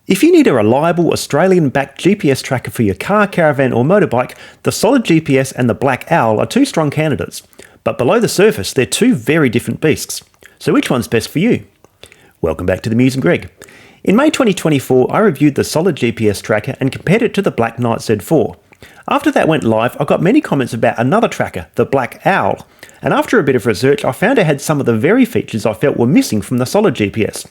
If you need a reliable Australian-backed GPS tracker for your car, caravan or motorbike, the Solid GPS and the Black Owl are two strong candidates. But below the surface, they're two very different beasts. So which one's best for you? Welcome back to the Muse and Greg. In May 2024, I reviewed the Solid GPS tracker and compared it to the Black Knight Z4. After that went live, I got many comments about another tracker, the Black Owl, and after a bit of research, I found it had some of the very features I felt were missing from the Solid GPS.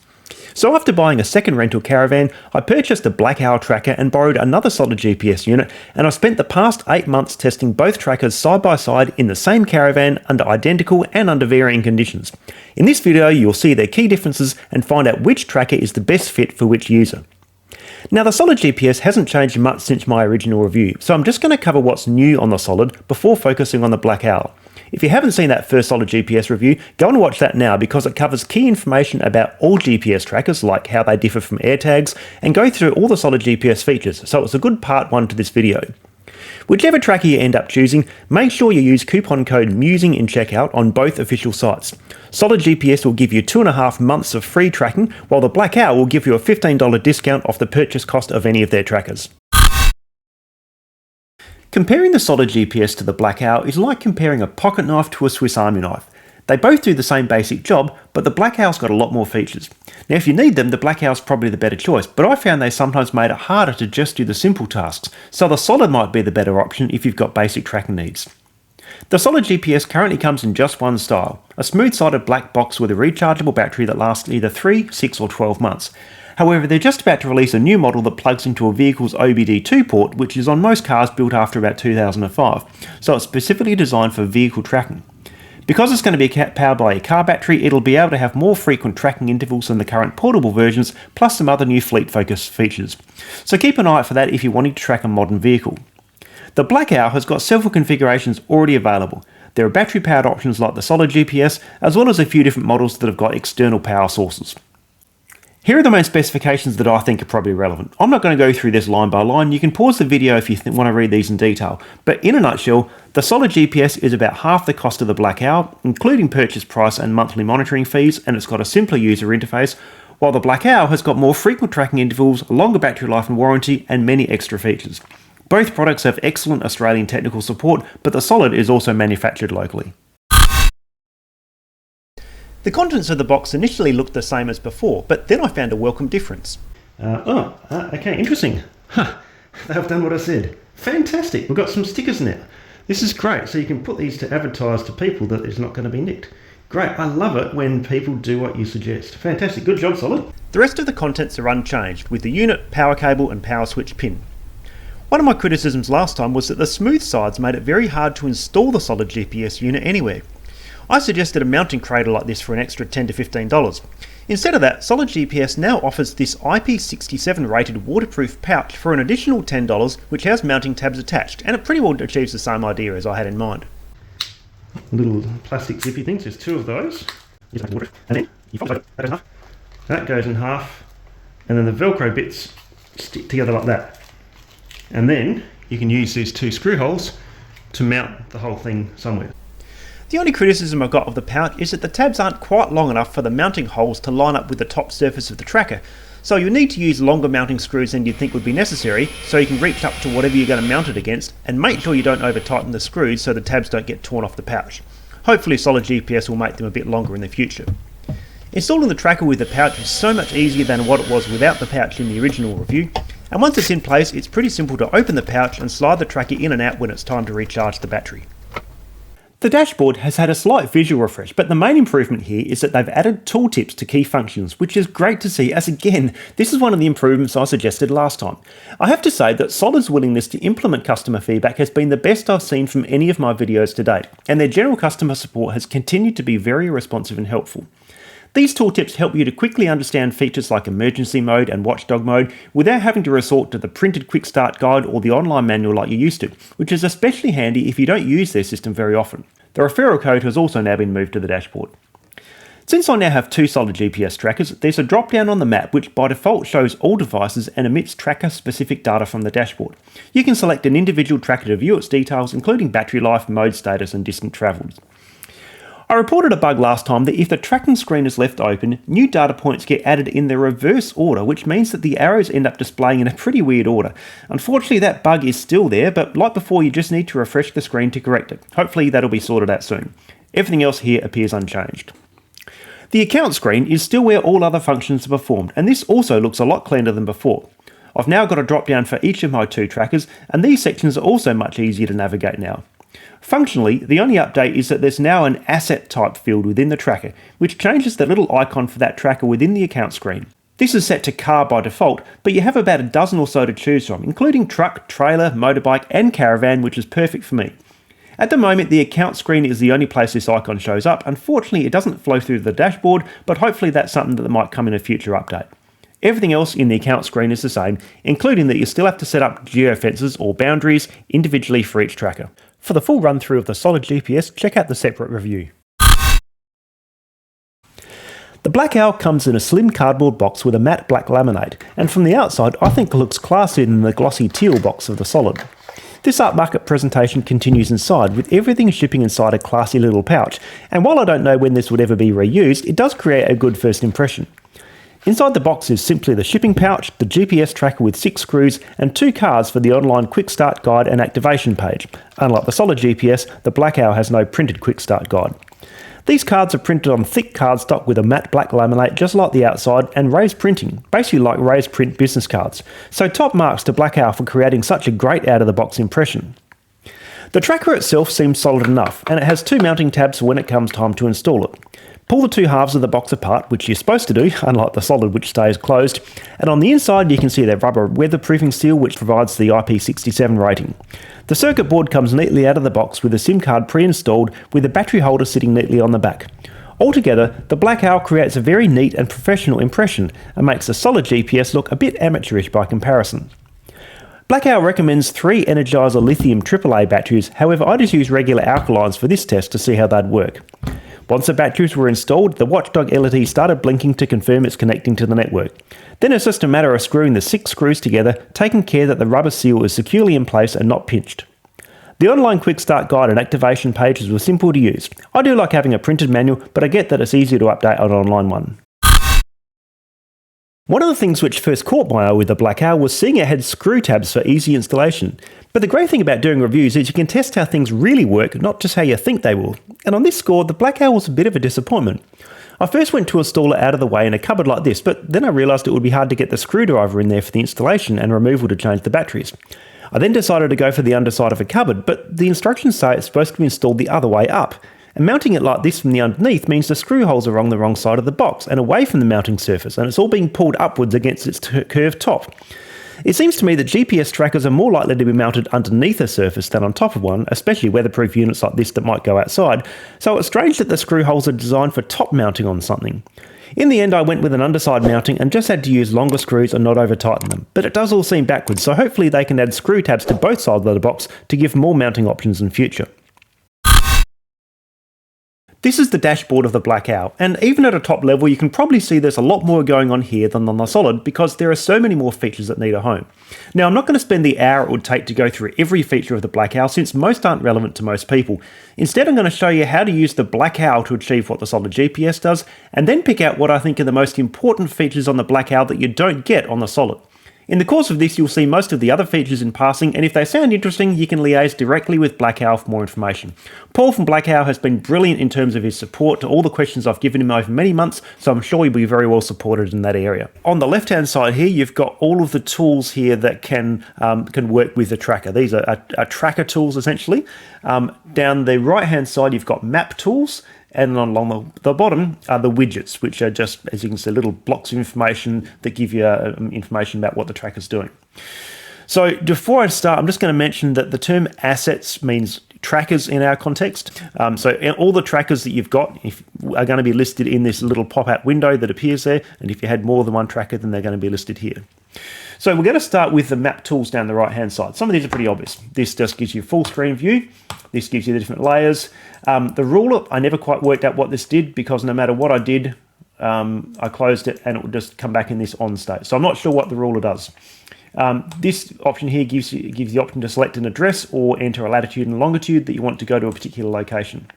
So after buying a second rental caravan, I purchased the Black Owl tracker and borrowed another Solid GPS unit, and I spent the past 8 months testing both trackers side by side in the same caravan under identical and under varying conditions. In this video, you'll see their key differences and find out which tracker is the best fit for which user. Now, the Solid GPS hasn't changed much since my original review, so I'm just going to cover what's new on the Solid before focusing on the Black Owl. If you haven't seen that first Solid GPS review, go and watch that now because it covers key information about all GPS trackers, like how they differ from AirTags, and go through all the Solid GPS features, so it's a good part 1 to this video. Whichever tracker you end up choosing, make sure you use coupon code MUSING in checkout on both official sites. Solid GPS will give you 2.5 months of free tracking, while the Black Owl will give you a $15 discount off the purchase cost of any of their trackers. Comparing the Solid GPS to the Black Owl is like comparing a pocket knife to a Swiss Army knife. They both do the same basic job, but the Black Owl's got a lot more features. Now, if you need them, the Black Owl's probably the better choice, but I found they sometimes made it harder to just do the simple tasks, so the Solid might be the better option if you've got basic tracking needs. The Solid GPS currently comes in just one style, a smooth-sided black box with a rechargeable battery that lasts either 3, 6 or 12 months. However, they're just about to release a new model that plugs into a vehicle's OBD2 port, which is on most cars built after about 2005, so it's specifically designed for vehicle tracking. Because it's going to be powered by a car battery, it'll be able to have more frequent tracking intervals than the current portable versions, plus some other new fleet-focused features. So keep an eye out for that if you're wanting to track a modern vehicle. The Black Owl has got several configurations already available. There are battery-powered options like the Solid GPS, as well as a few different models that have got external power sources. Here are the main specifications that I think are probably relevant. I'm not going to go through this line by line. You can pause the video if you want to read these in detail. But in a nutshell, the Solid GPS is about half the cost of the Black Owl, including purchase price and monthly monitoring fees, and it's got a simpler user interface, while the Black Owl has got more frequent tracking intervals, longer battery life and warranty, and many extra features. Both products have excellent Australian technical support, but the Solid is also manufactured locally. The contents of the box initially looked the same as before, but then I found a welcome difference. Okay, interesting. They've done what I said. Fantastic, we've got some stickers now. This is great, so you can put these to advertise to people that it's not going to be nicked. Great, I love it when people do what you suggest. Fantastic, good job, Solid. The rest of the contents are unchanged, with the unit, power cable and power switch pin. One of my criticisms last time was that the smooth sides made it very hard to install the Solid GPS unit anywhere. I suggested a mounting cradle like this for an extra $10 to $15. Instead of that, Solid GPS now offers this IP67 rated waterproof pouch for an additional $10, which has mounting tabs attached, and it pretty well achieves the same idea as I had in mind. Little plastic zippy things, there's 2 of those. And then you fold that in half. That goes in half, and then the Velcro bits stick together like that. And then you can use these 2 screw holes to mount the whole thing somewhere. The only criticism I've got of the pouch is that the tabs aren't quite long enough for the mounting holes to line up with the top surface of the tracker, so you'll need to use longer mounting screws than you'd think would be necessary, so you can reach up to whatever you're going to mount it against, and make sure you don't over tighten the screws so the tabs don't get torn off the pouch. Hopefully Solid GPS will make them a bit longer in the future. Installing the tracker with the pouch is so much easier than what it was without the pouch in the original review, and once it's in place, it's pretty simple to open the pouch and slide the tracker in and out when it's time to recharge the battery. The dashboard has had a slight visual refresh, but the main improvement here is that they've added tooltips to key functions, which is great to see, as again, this is one of the improvements I suggested last time. I have to say that Solid's willingness to implement customer feedback has been the best I've seen from any of my videos to date, and their general customer support has continued to be very responsive and helpful. These tooltips help you to quickly understand features like emergency mode and watchdog mode without having to resort to the printed quick start guide or the online manual like you used to, which is especially handy if you don't use their system very often. The referral code has also now been moved to the dashboard. Since I now have 2 Solid GPS trackers, there's a drop down on the map which by default shows all devices and emits tracker specific data from the dashboard. You can select an individual tracker to view its details, including battery life, mode status and distance travelled. I reported a bug last time that if the tracking screen is left open, new data points get added in the reverse order, which means that the arrows end up displaying in a pretty weird order. Unfortunately, that bug is still there, but like before, you just need to refresh the screen to correct it. Hopefully that'll be sorted out soon. Everything else here appears unchanged. The account screen is still where all other functions are performed, and this also looks a lot cleaner than before. I've now got a drop down for each of my 2 trackers, and these sections are also much easier to navigate now. Functionally, the only update is that there's now an asset type field within the tracker, which changes the little icon for that tracker within the account screen. This is set to car by default, but you have about a dozen or so to choose from, including truck, trailer, motorbike and caravan, which is perfect for me. At the moment, the account screen is the only place this icon shows up. Unfortunately, it doesn't flow through the dashboard, but hopefully that's something that might come in a future update. Everything else in the account screen is the same, including that you still have to set up geofences or boundaries individually for each tracker. For the full run through of the solid GPS, check out the separate review. The Black Owl comes in a slim cardboard box with a matte black laminate, and from the outside I think it looks classier than the glossy teal box of the solid. This upmarket presentation continues inside, with everything shipping inside a classy little pouch, and while I don't know when this would ever be reused, it does create a good first impression. Inside the box is simply the shipping pouch, the GPS tracker with 6 screws, and 2 cards for the online quick start guide and activation page. Unlike the solid GPS, the Black Owl has no printed quick start guide. These cards are printed on thick cardstock with a matte black laminate just like the outside and raised printing, basically like raised print business cards. So top marks to Black Owl for creating such a great out-of-the-box impression. The tracker itself seems solid enough, and it has 2 mounting tabs for when it comes time to install it. Pull the 2 halves of the box apart, which you're supposed to do, unlike the solid which stays closed, and on the inside you can see the rubber weatherproofing seal which provides the IP67 rating. The circuit board comes neatly out of the box with a SIM card pre-installed with a battery holder sitting neatly on the back. Altogether, the Black Owl creates a very neat and professional impression and makes the solid GPS look a bit amateurish by comparison. Black Owl recommends 3 Energizer lithium AAA batteries, however I just use regular alkalines for this test to see how they'd work. Once the batteries were installed, the Watchdog LED started blinking to confirm it's connecting to the network. Then it's just a matter of screwing the 6 screws together, taking care that the rubber seal is securely in place and not pinched. The online quick start guide and activation pages were simple to use. I do like having a printed manual, but I get that it's easier to update an online one. One of the things which first caught my eye with the Black Owl was seeing it had screw tabs for easy installation. But the great thing about doing reviews is you can test how things really work, not just how you think they will. And on this score, the Black Owl was a bit of a disappointment. I first went to install it out of the way in a cupboard like this, but then I realised it would be hard to get the screwdriver in there for the installation and removal to change the batteries. I then decided to go for the underside of a cupboard, but the instructions say it's supposed to be installed the other way up. And mounting it like this from the underneath means the screw holes are on the wrong side of the box and away from the mounting surface, and it's all being pulled upwards against its curved top. It seems to me that GPS trackers are more likely to be mounted underneath a surface than on top of one, especially weatherproof units like this that might go outside, so it's strange that the screw holes are designed for top mounting on something. In the end I went with an underside mounting and just had to use longer screws and not over tighten them, but it does all seem backwards, so hopefully they can add screw tabs to both sides of the box to give more mounting options in future. This is the dashboard of the Black Owl, and even at a top level you can probably see there's a lot more going on here than on the solid because there are so many more features that need a home. Now I'm not going to spend the hour it would take to go through every feature of the Black Owl since most aren't relevant to most people. Instead I'm going to show you how to use the Black Owl to achieve what the solid GPS does, and then pick out what I think are the most important features on the Black Owl that you don't get on the solid. In the course of this, you'll see most of the other features in passing, and if they sound interesting, you can liaise directly with Black Owl for more information. Paul from Black Owl has been brilliant in terms of his support to all the questions I've given him over many months, so I'm sure he'll be very well supported in that area. On the left-hand side here, you've got all of the tools here that can work with the tracker. These are tracker tools, essentially. Down the right-hand side, you've got map tools, and along the bottom are the widgets, which are just, as you can see, little blocks of information that give you information about what the tracker's doing. So before I start, I'm just going to mention that the term assets means trackers in our context. So all the trackers that you've got are going to be listed in this little pop-out window that appears there, and if you had more than one tracker, then they're going to be listed here. So we're going to start with the map tools down the right-hand side. Some of these are pretty obvious. This just gives you a full screen view. This gives you the different layers. The ruler, I never quite worked out what this did because no matter what I did, I closed it and it would just come back in this on state. So I'm not sure what the ruler does. This option here gives the option to select an address or enter a latitude and longitude that you want to go to a particular location.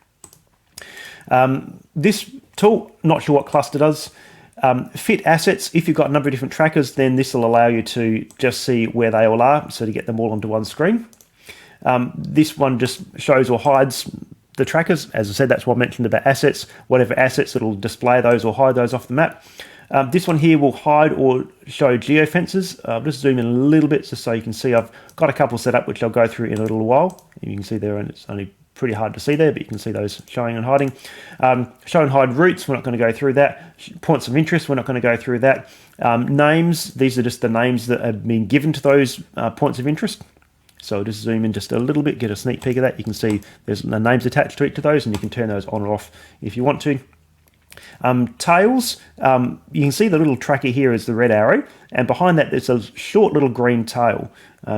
This tool, not sure what cluster does. Fit assets, if you've got a number of different trackers, then this will allow you to just see where they all are, so to get them all onto one screen. This one just shows or hides the trackers. As I said, that's what I mentioned about assets. Whatever assets, it'll display those or hide those off the map. This one here will hide or show geofences. I'll just zoom in a little bit just so you can see I've got a couple set up, which I'll go through in a little while. You can see there, and it's only pretty hard to see there, but you can see those showing and hiding. Show and hide routes, we're not going to go through that. Points of interest, we're not going to go through that. Names, these are just the names that have been given to those points of interest. So I'll just zoom in just a little bit, get a sneak peek of that. You can see there's the names attached to each of those, and you can turn those on or off if you want to. Tails, you can see the little tracker here is the red arrow, and behind that there's a short little green tail.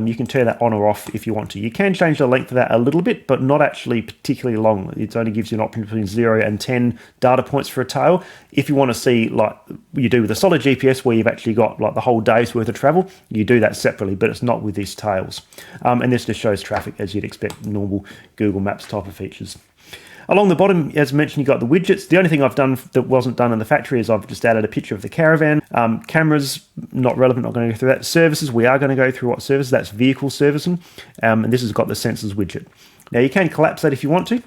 You can turn that on or off if you want to. You can change the length of that a little bit, but not actually particularly long. It only gives you an option between 0 and 10 data points for a tail. If you want to see, like you do with a solid GPS, where you've actually got like the whole day's worth of travel, you do that separately, but it's not with these tails. And this just shows traffic as you'd expect, normal Google Maps type of features. Along the bottom, as mentioned, you've got the widgets. The only thing I've done that wasn't done in the factory is I've just added a picture of the caravan. Cameras, not relevant, not going to go through that. Services, we are going to go through what services. That's vehicle servicing. And this has got the sensors widget. Now, you can collapse that if you want to.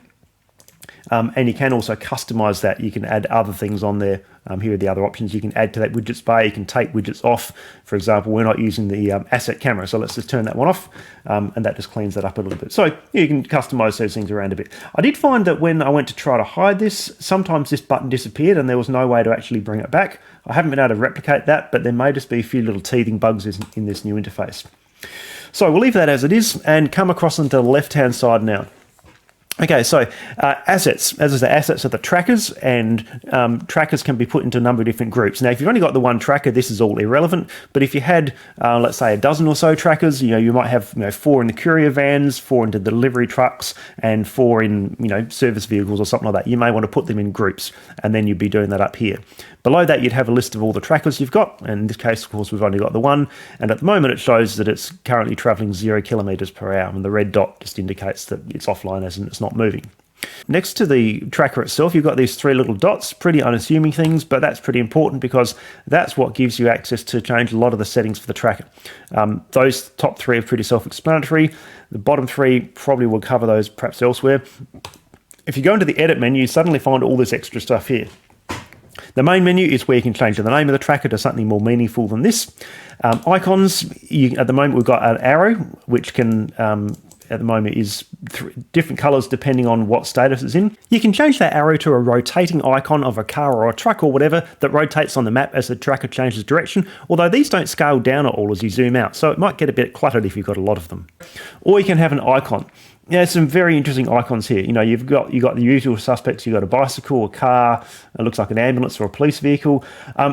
And you can also customize that. You can add other things on there. Here are the other options you can add to that widgets bar. You can take widgets off. For example, we're not using the asset camera, so let's just turn that one off, and that just cleans that up a little bit. So yeah, you can customize those things around a bit. I did find that when I went to try to hide this, sometimes this button disappeared and there was no way to actually bring it back. I haven't been able to replicate that, but there may just be a few little teething bugs in this new interface. So we'll leave that as it is and come across into the left-hand side now. Okay, so assets. As I say, assets are the trackers, and trackers can be put into a number of different groups. Now, if you've only got the one tracker, this is all irrelevant. But if you had, let's say, a dozen or so trackers, you might have 4 in the courier vans, 4 into the delivery trucks, and 4 in service vehicles or something like that. You may want to put them in groups, and then you'd be doing that up here. Below that, you'd have a list of all the trackers you've got. And in this case, of course, we've only got the one. And at the moment, it shows that it's currently traveling 0 kilometers per hour. And the red dot just indicates that it's offline, as in it's not moving. Next to the tracker itself, you've got these 3 little dots, pretty unassuming things, but that's pretty important because that's what gives you access to change a lot of the settings for the tracker. Those top 3 are pretty self-explanatory. The bottom 3 probably will cover those perhaps elsewhere. If you go into the edit menu, you suddenly find all this extra stuff here. The main menu is where you can change the name of the tracker to something more meaningful than this. Icons, at the moment we've got an arrow, which can, at the moment, is different colours depending on what status it's in. You can change that arrow to a rotating icon of a car or a truck or whatever that rotates on the map as the tracker changes direction, although these don't scale down at all as you zoom out, so it might get a bit cluttered if you've got a lot of them. Or you can have an icon. There's some very interesting icons here. You've got the usual suspects. You've got a bicycle, a car, it looks like an ambulance or a police vehicle.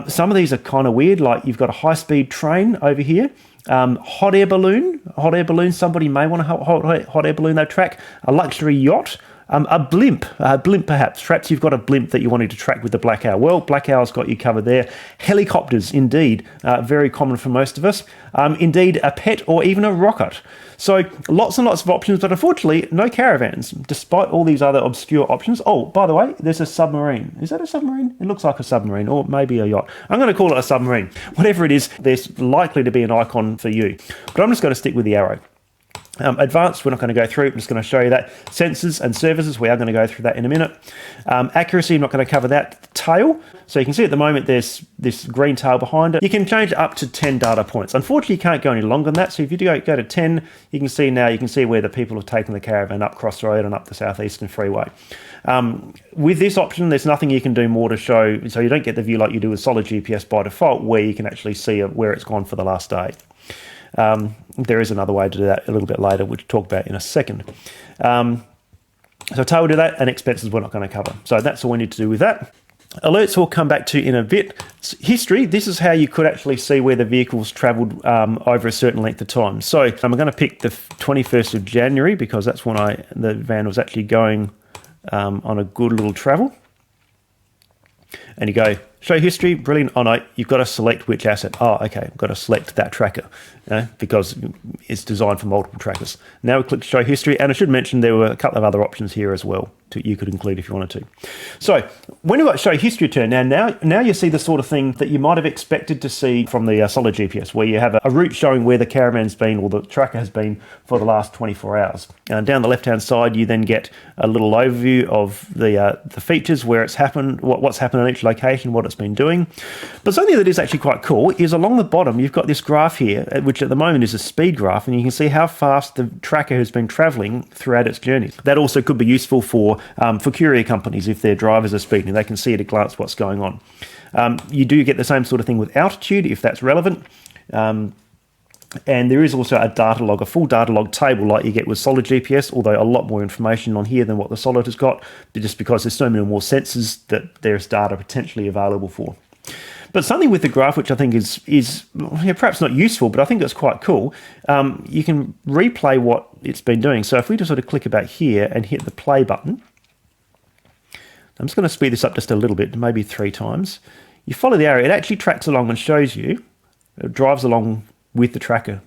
Some of these are kind of weird, like you've got a high-speed train over here. Hot air balloon, somebody may want a hot air balloon they track. A luxury yacht. A blimp perhaps. Perhaps you've got a blimp that you wanted to track with the Black Owl. Well, Black Owl's got you covered there. Helicopters, indeed, very common for most of us. Indeed, a pet or even a rocket. So lots and lots of options, but unfortunately, no caravans, despite all these other obscure options. Oh, by the way, there's a submarine. Is that a submarine? It looks like a submarine, or maybe a yacht. I'm going to call it a submarine. Whatever it is, there's likely to be an icon for you. But I'm just going to stick with the arrow. Advanced, we're not going to go through. I'm just going to show you that. Sensors and services, we are going to go through that in a minute. Accuracy, I'm not going to cover that. Tail, so you can see at the moment there's this green tail behind it. You can change it up to 10 data points. Unfortunately, you can't go any longer than that. So if you do go to 10, you can see where the people have taken the caravan up Cross Road and up the Southeastern Freeway. With this option, there's nothing you can do more to show, so you don't get the view like you do with solid GPS by default, where you can actually see where it's gone for the last day. There is another way to do that a little bit later, which we'll talk about in a second. So tail will do that, and expenses we're not going to cover. So that's all we need to do with that. Alerts we'll come back to in a bit. History, this is how you could actually see where the vehicle's travelled over a certain length of time. So I'm going to pick the 21st of January because that's when the van was actually going on a good little travel. And you go, show history, brilliant. Oh no, you've got to select which asset. Oh, okay, I've got to select that tracker because it's designed for multiple trackers. Now we click show history, and I should mention there were a couple of other options here as well you could include if you wanted to. So when you show history turn, now you see the sort of thing that you might have expected to see from the solid GPS, where you have a route showing where the caravan's been or the tracker has been for the last 24 hours. And down the left-hand side, you then get a little overview of the features, where it's happened, what's happened in each location, what it's been doing. But something that is actually quite cool is along the bottom, you've got this graph here, which at the moment is a speed graph, and you can see how fast the tracker has been traveling throughout its journey. That also could be useful for courier companies. If their drivers are speeding, they can see at a glance what's going on. You do get the same sort of thing with altitude, if that's relevant. And there is also a data log, a full data log table like you get with solid GPS, although a lot more information on here than what the solid has got, just because there's so many more sensors that there's data potentially available for. But something with the graph, which I think is perhaps not useful, but I think it's quite cool, you can replay what it's been doing. So if we just sort of click about here and hit the play button, I'm just going to speed this up just a little bit, maybe 3 times. You follow the arrow, it actually tracks along and shows you, it drives along with the tracker.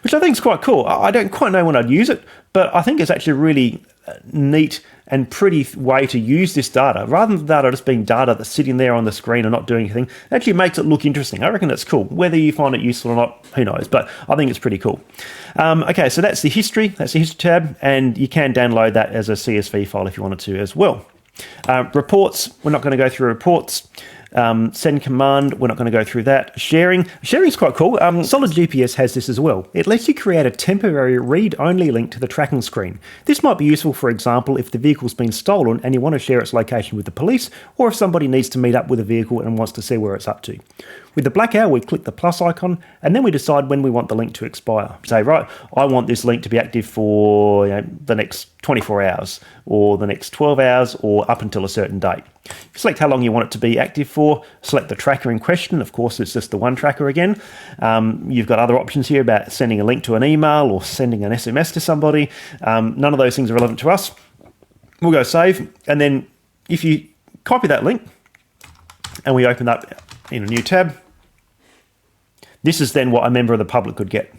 Which I think is quite cool. I don't quite know when I'd use it, but I think it's actually a really neat and pretty way to use this data. Rather than data just being data that's sitting there on the screen and not doing anything, it actually makes it look interesting. I reckon it's cool. Whether you find it useful or not, who knows, but I think it's pretty cool. Okay, so that's the history tab, and you can download that as a CSV file if you wanted to as well. Reports, we're not going to go through reports. Send command, we're not going to go through that. Sharing is quite cool. Solid GPS has this as well. It lets you create a temporary read-only link to the tracking screen. This might be useful, for example, if the vehicle's been stolen and you want to share its location with the police, or if somebody needs to meet up with a vehicle and wants to see where it's up to. With the black arrow, we click the plus icon, and then we decide when we want the link to expire. Say, right, I want this link to be active for the next 24 hours, or the next 12 hours, or up until a certain date. You select how long you want it to be active for, select the tracker in question. Of course, it's just the one tracker again. You've got other options here about sending a link to an email or sending an SMS to somebody. None of those things are relevant to us. We'll go save, and then if you copy that link, and we open that in a new tab, this is then what a member of the public could get,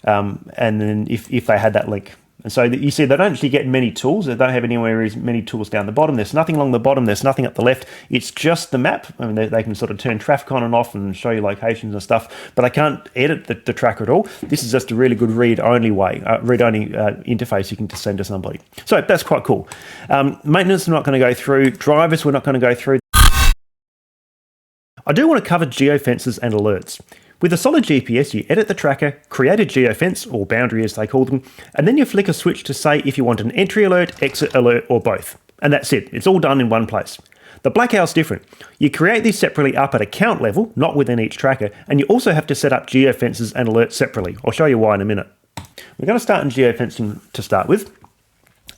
and then if they had that link. And so you see they don't actually get many tools. They don't have anywhere as many tools down the bottom. There's nothing along the bottom. There's nothing up the left. It's just the map. I mean, they can sort of turn traffic on and off and show you locations and stuff, but they can't edit the tracker at all. This is just a really good read-only interface you can just send to somebody. So that's quite cool. Maintenance, we're not going to go through. Drivers, we're not going to go through. I do want to cover geofences and alerts. With a solid GPS, you edit the tracker, create a geofence, or boundary as they call them, and then you flick a switch to say if you want an entry alert, exit alert, or both. And that's it. It's all done in one place. The black arrow's different. You create these separately up at account level, not within each tracker, and you also have to set up geofences and alerts separately. I'll show you why in a minute. We're going to start in geofencing to start with.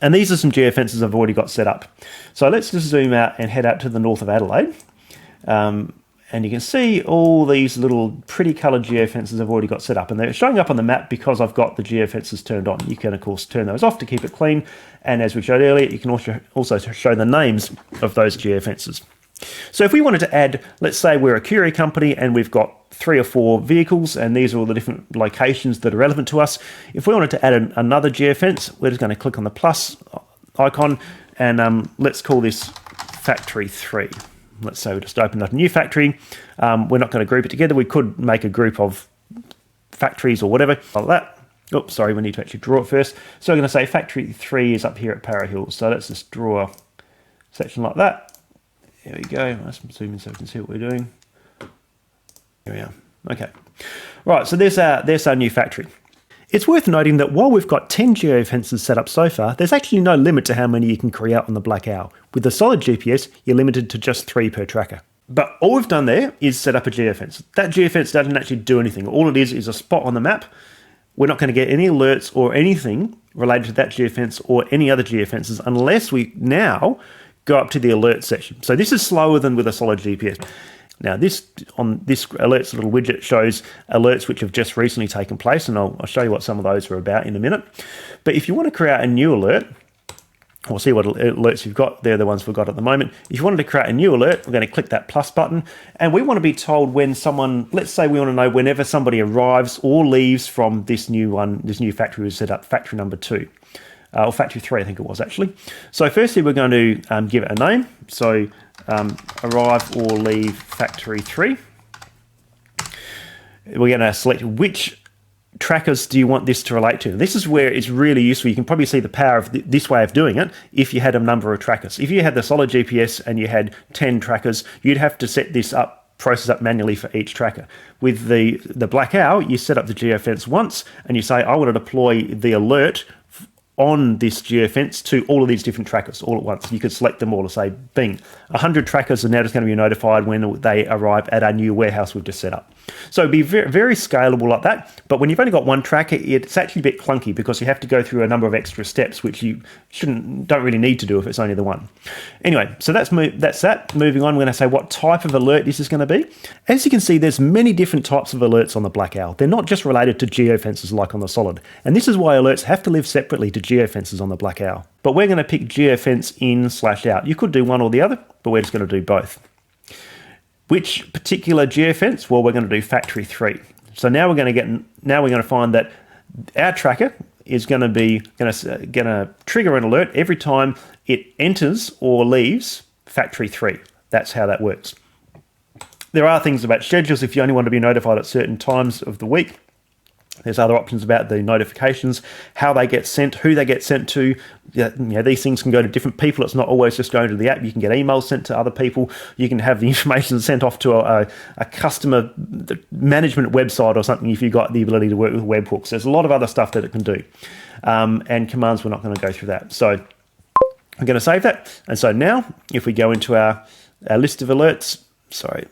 And these are some geofences I've already got set up. So let's just zoom out and head out to the north of Adelaide. And you can see all these little pretty coloured geofences I've already got set up, and they're showing up on the map because I've got the geofences turned on. You can of course turn those off to keep it clean, and as we showed earlier, you can also show the names of those geofences. So if we wanted to add, let's say we're a courier company and we've got 3 or 4 vehicles, and these are all the different locations that are relevant to us. If we wanted to add another geofence, we're just going to click on the plus icon, and let's call this Factory 3. Let's say we just opened up a new factory. We're not going to group it together. We could make a group of factories or whatever like that. Oops, sorry, we need to actually draw it first. So we're going to say Factory 3 is up here at Para Hills. So let's just draw a section like that. There we go. Let's zoom in so we can see what we're doing. Here we are. Okay. Right, so there's our new factory. It's worth noting that while we've got 10 geofences set up so far, there's actually no limit to how many you can create on the black owl. With the solid GPS, you're limited to just 3 per tracker. But all we've done there is set up a geofence. That geofence doesn't actually do anything. All it is a spot on the map. We're not going to get any alerts or anything related to that geofence or any other geofences unless we now go up to the alert section. So this is slower than with a solid GPS. Now this alerts little widget shows alerts which have just recently taken place, and I'll show you what some of those are about in a minute. But if you want to create a new alert, We'll see what alerts you've got. They're the ones we've got at the moment. If you wanted to create a new alert, we're going to click that plus button, and we want to be told when someone, let's say we want to know whenever somebody arrives or leaves from this new factory we set up, factory number 2, or factory 3, I think it was actually. So firstly, we're going to give it a name. So arrive or leave factory 3. We're going to select which trackers do you want this to relate to. This is where it's really useful. You can probably see the power of this way of doing it if you had a number of trackers. If you had the solid GPS and you had 10 trackers, you'd have to set this process up manually for each tracker. With the Black Owl, you set up the geofence once and you say, I want to deploy the alert on this geofence to all of these different trackers all at once. You could select them all to say, bing, 100 trackers are now just going to be notified when they arrive at our new warehouse we've just set up. So it'd be very, very scalable like that. But when you've only got one tracker, it's actually a bit clunky because you have to go through a number of extra steps, which you don't really need to do if it's only the one. Anyway, so that's that. Moving on, we're going to say what type of alert this is going to be. As you can see, there's many different types of alerts on the Black Owl. They're not just related to geofences like on the Solid. And this is why alerts have to live separately to geofences on the Black Owl. But we're going to pick geofence in/out. You could do one or the other, but we're just going to do both. Which particular geofence? Well, we're going to do factory 3. So now we're going to find that our tracker is going to trigger an alert every time it enters or leaves factory 3. That's how that works. There are things about schedules if you only want to be notified at certain times of the week. There's other options about the notifications, how they get sent, who they get sent to. These things can go to different people. It's not always just going to the app. You can get emails sent to other people. You can have the information sent off to a customer management website or something if you've got the ability to work with webhooks. There's a lot of other stuff that it can do. And commands, we're not going to go through that. So I'm going to save that. And so now, if we go into our list of alerts, sorry,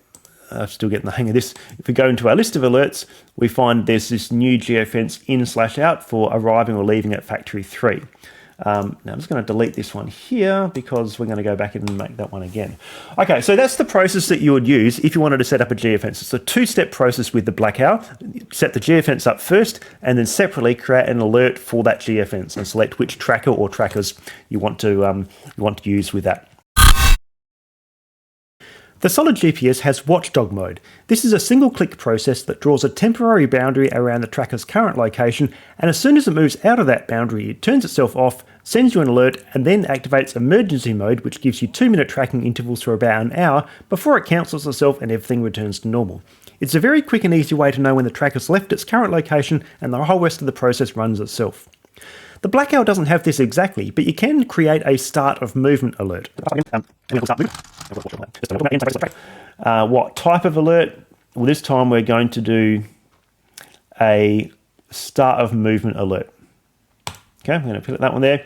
I'm still getting the hang of this. If we go into our list of alerts, we find there's this new geofence in/out for arriving or leaving at factory 3. Now I'm just going to delete this one here because we're going to go back in and make that one again. Okay, so that's the process that you would use if you wanted to set up a geofence. It's a 2-step process with the Black Owl. Set the geofence up first and then separately create an alert for that geofence and select which tracker or trackers you want to use with that. The Solid GPS has Watchdog mode. This is a single-click process that draws a temporary boundary around the tracker's current location, and as soon as it moves out of that boundary, it turns itself off, sends you an alert, and then activates emergency mode, which gives you 2-minute tracking intervals for about an hour before it cancels itself and everything returns to normal. It's a very quick and easy way to know when the tracker's left its current location and the whole rest of the process runs itself. The Black Owl doesn't have this exactly, but you can create a start of movement alert. What type of alert? Well, this time we're going to do a start of movement alert. Okay, I'm going to put that one there.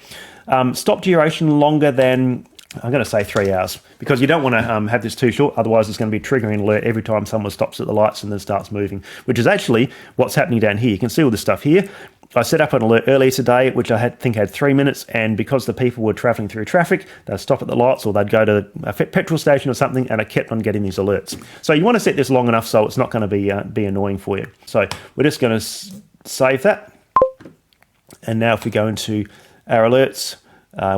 Stop duration longer than, I'm going to say 3 hours, because you don't want to have this too short, otherwise it's going to be triggering an alert every time someone stops at the lights and then starts moving, which is actually what's happening down here. You can see all this stuff here. I set up an alert earlier today, which I think had 3 minutes, and because the people were travelling through traffic, they'd stop at the lights or they'd go to a petrol station or something, and I kept on getting these alerts. So you want to set this long enough so it's not going to be annoying for you. So we're just going to save that. And now if we go into our alerts,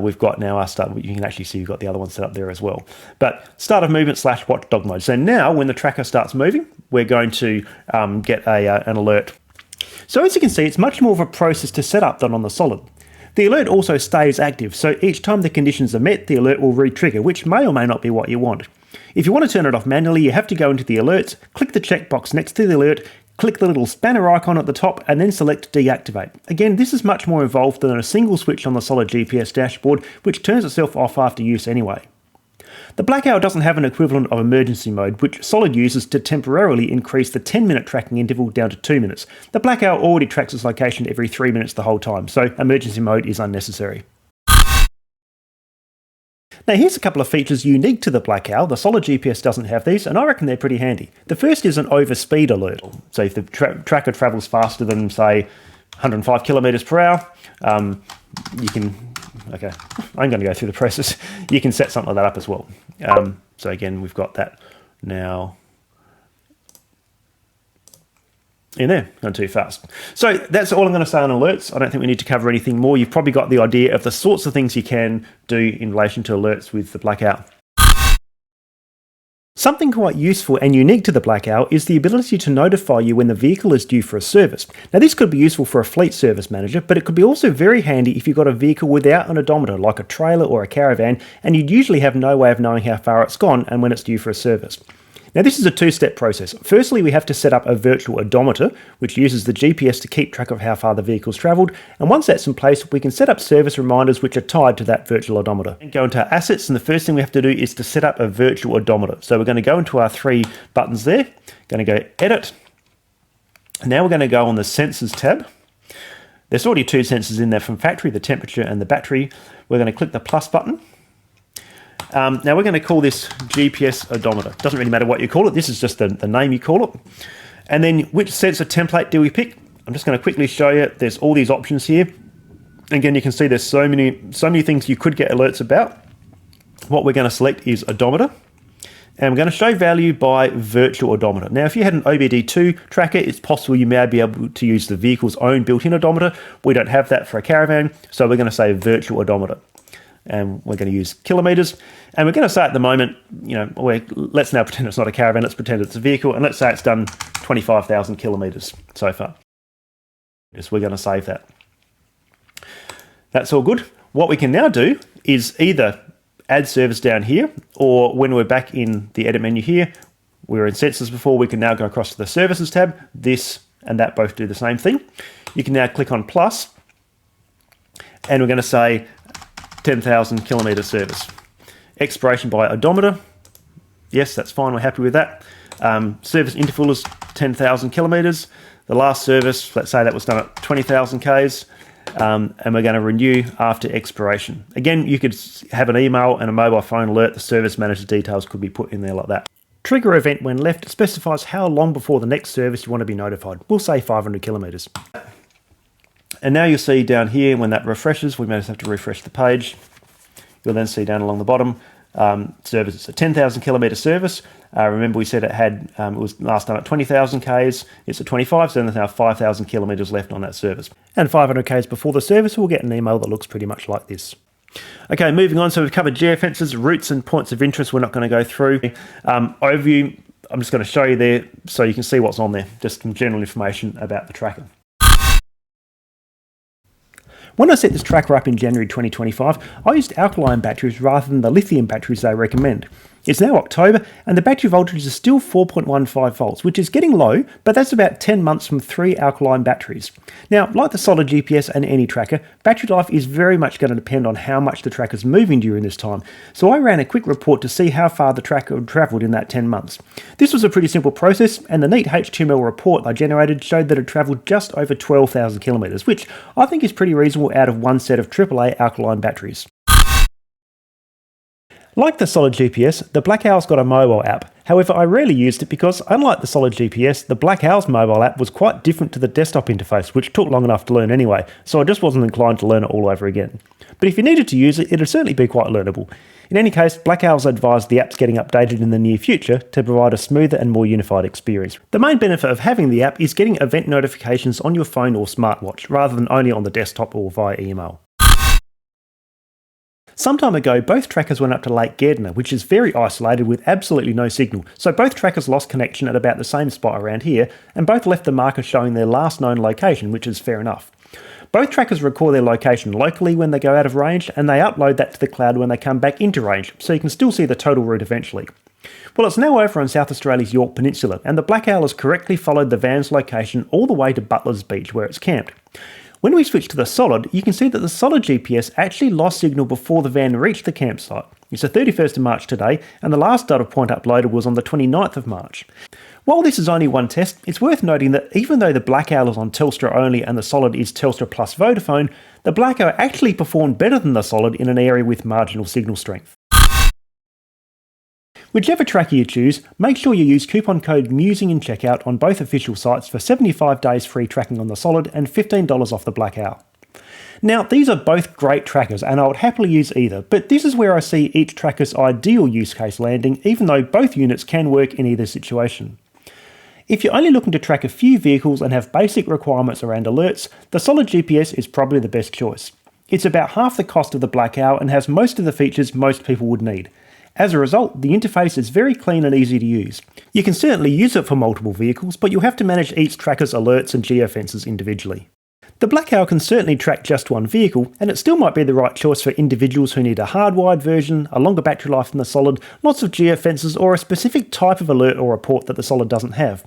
we've got now our start. You can actually see you've got the other one set up there as well. But start of movement / watchdog mode. So now when the tracker starts moving, we're going to get an alert. So as you can see, it's much more of a process to set up than on the Solid. The alert also stays active, so each time the conditions are met, the alert will re-trigger, which may or may not be what you want. If you want to turn it off manually, you have to go into the alerts, click the checkbox next to the alert, click the little spanner icon at the top, and then select deactivate. Again, this is much more involved than a single switch on the Solid GPS dashboard, which turns itself off after use anyway. The Black Owl doesn't have an equivalent of emergency mode, which Solid uses to temporarily increase the 10-minute tracking interval down to 2 minutes. The Black Owl already tracks its location every 3 minutes the whole time, so emergency mode is unnecessary. Now here's a couple of features unique to the Black Owl. The Solid GPS doesn't have these, and I reckon they're pretty handy. The first is an overspeed alert. So if the tracker travels faster than, say, 105 kilometers per hour, you can... Okay, I'm going to go through the process. You can set something like that up as well. So again, we've got that now. in there, going too fast. So that's all I'm going to say on alerts. I don't think we need to cover anything more. You've probably got the idea of the sorts of things you can do in relation to alerts with the Black Owl. Something quite useful and unique to the Black Owl is the ability to notify you when the vehicle is due for a service. Now this could be useful for a fleet service manager, but it could be also very handy if you've got a vehicle without an odometer, like a trailer or a caravan, and you'd usually have no way of knowing how far it's gone and when it's due for a service. Now this is a two-step process. Firstly, we have to set up a virtual odometer, which uses the GPS to keep track of how far the vehicle's travelled, and once that's in place, we can set up service reminders which are tied to that virtual odometer. And go into our assets, and the first thing we have to do is to set up a virtual odometer. So we're going to go into our three buttons there, going to go Edit, and now we're going to go on the Sensors tab. There's already two sensors in there from factory, the temperature and the battery. We're going to click the plus button. Now we're going to call this GPS odometer. Doesn't really matter what you call it. This is just the name you call it. And then which sensor template do we pick? I'm just going to quickly show you. There's all these options here. Again, you can see there's so many things you could get alerts about. What we're going to select is odometer. And we're going to show value by virtual odometer. Now, if you had an OBD2 tracker, it's possible you may be able to use the vehicle's own built-in odometer. We don't have that for a caravan, so we're going to say virtual odometer. And we're going to use kilometres. And we're going to say at the moment, let's now pretend it's not a caravan, let's pretend it's a vehicle, and let's say it's done 25,000 kilometres so far. We're going to save that. That's all good. What we can now do is either add service down here, or when we're back in the edit menu here, we were in sensors before, we can now go across to the services tab. This and that both do the same thing. You can now click on plus, and we're going to say 10,000 kilometre service. Expiration by odometer. Yes, that's fine. We're happy with that. Service interval is 10,000 kilometres. The last service, let's say that was done at 20,000 Ks. And we're going to renew after expiration. Again, you could have an email and a mobile phone alert. The service manager details could be put in there like that. Trigger event when left specifies how long before the next service you want to be notified. We'll say 500 kilometres. And now you'll see down here when that refreshes, we may just have to refresh the page. You'll then see down along the bottom, service. It's a 10,000 kilometre service. Remember we said it was last done at 20,000 Ks. It's at 25, so there's now 5,000 kilometres left on that service. And 500 Ks before the service, we'll get an email that looks pretty much like this. Okay, moving on. So we've covered geofences, routes and points of interest. We're not going to go through. Overview, I'm just going to show you there so you can see what's on there. Just some general information about the tracker. When I set this tracker up in January 2025, I used alkaline batteries rather than the lithium batteries they recommend. It's now October and the battery voltage is still 4.15 volts, which is getting low, but that's about 10 months from 3 alkaline batteries. Now, like the solid GPS and any tracker, battery life is very much going to depend on how much the tracker's moving during this time, so I ran a quick report to see how far the tracker had travelled in that 10 months. This was a pretty simple process, and the neat HTML report I generated showed that it travelled just over 12,000 kilometres, which I think is pretty reasonable out of one set of AAA alkaline batteries. Like the solid GPS, the Black Owl's got a mobile app. However, I rarely used it because, unlike the solid GPS, the Black Owl's mobile app was quite different to the desktop interface, which took long enough to learn anyway, so I just wasn't inclined to learn it all over again. But if you needed to use it, it'd certainly be quite learnable. In any case, Black Owl's advised the app's getting updated in the near future to provide a smoother and more unified experience. The main benefit of having the app is getting event notifications on your phone or smartwatch, rather than only on the desktop or via email. Some time ago, both trackers went up to Lake Gairdner, which is very isolated with absolutely no signal, so both trackers lost connection at about the same spot around here, and both left the marker showing their last known location, which is fair enough. Both trackers record their location locally when they go out of range, and they upload that to the cloud when they come back into range, so you can still see the total route eventually. Well, it's now over on South Australia's York Peninsula, and the Black Owl has correctly followed the van's location all the way to Butler's Beach, where it's camped. When we switch to the solid, you can see that the solid GPS actually lost signal before the van reached the campsite. It's the 31st of March today, and the last data point uploaded was on the 29th of March. While this is only one test, it's worth noting that even though the Black Owl is on Telstra only and the solid is Telstra plus Vodafone, the Black Owl actually performed better than the solid in an area with marginal signal strength. Whichever tracker you choose, make sure you use coupon code MUSING in checkout on both official sites for 75 days free tracking on the solid and $15 off the Black Owl. Now, these are both great trackers and I would happily use either, but this is where I see each tracker's ideal use case landing, even though both units can work in either situation. If you're only looking to track a few vehicles and have basic requirements around alerts, the solid GPS is probably the best choice. It's about half the cost of the Black Owl and has most of the features most people would need. As a result, the interface is very clean and easy to use. You can certainly use it for multiple vehicles, but you'll have to manage each tracker's alerts and geofences individually. The Black Owl can certainly track just one vehicle, and it still might be the right choice for individuals who need a hardwired version, a longer battery life than the Solid, lots of geofences, or a specific type of alert or report that the Solid doesn't have.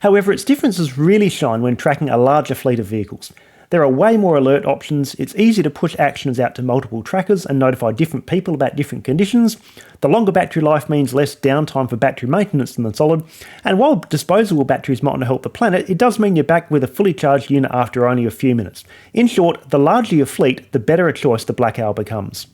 However, its differences really shine when tracking a larger fleet of vehicles. There are way more alert options, it's easy to push actions out to multiple trackers and notify different people about different conditions, the longer battery life means less downtime for battery maintenance than the Solid, and while disposable batteries might not help the planet, it does mean you're back with a fully charged unit after only a few minutes. In short, the larger your fleet, the better a choice the Black Owl becomes.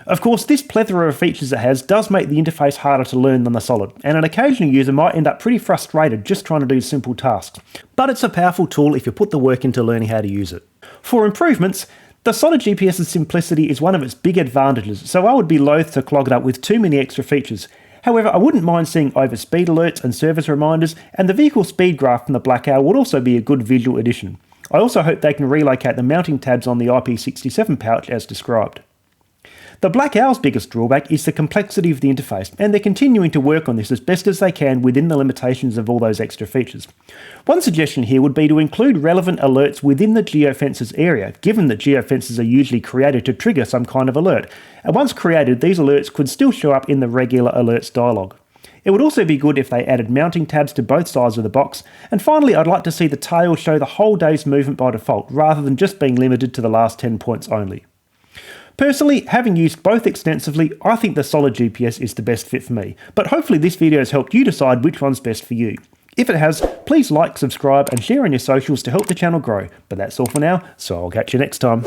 Of course, this plethora of features it has does make the interface harder to learn than the Solid, and an occasional user might end up pretty frustrated just trying to do simple tasks. But it's a powerful tool if you put the work into learning how to use it. For improvements, the Solid GPS's simplicity is one of its big advantages, so I would be loath to clog it up with too many extra features. However, I wouldn't mind seeing overspeed alerts and service reminders, and the vehicle speed graph from the Black Owl would also be a good visual addition. I also hope they can relocate the mounting tabs on the IP67 pouch as described. The Black Owl's biggest drawback is the complexity of the interface, and they're continuing to work on this as best as they can within the limitations of all those extra features. One suggestion here would be to include relevant alerts within the geofences area, given that geofences are usually created to trigger some kind of alert, and once created, these alerts could still show up in the regular alerts dialog. It would also be good if they added mounting tabs to both sides of the box, and finally I'd like to see the tail show the whole day's movement by default, rather than just being limited to the last 10 points only. Personally, having used both extensively, I think the Solid GPS is the best fit for me, but hopefully this video has helped you decide which one's best for you. If it has, please like, subscribe and share on your socials to help the channel grow. But that's all for now, so I'll catch you next time.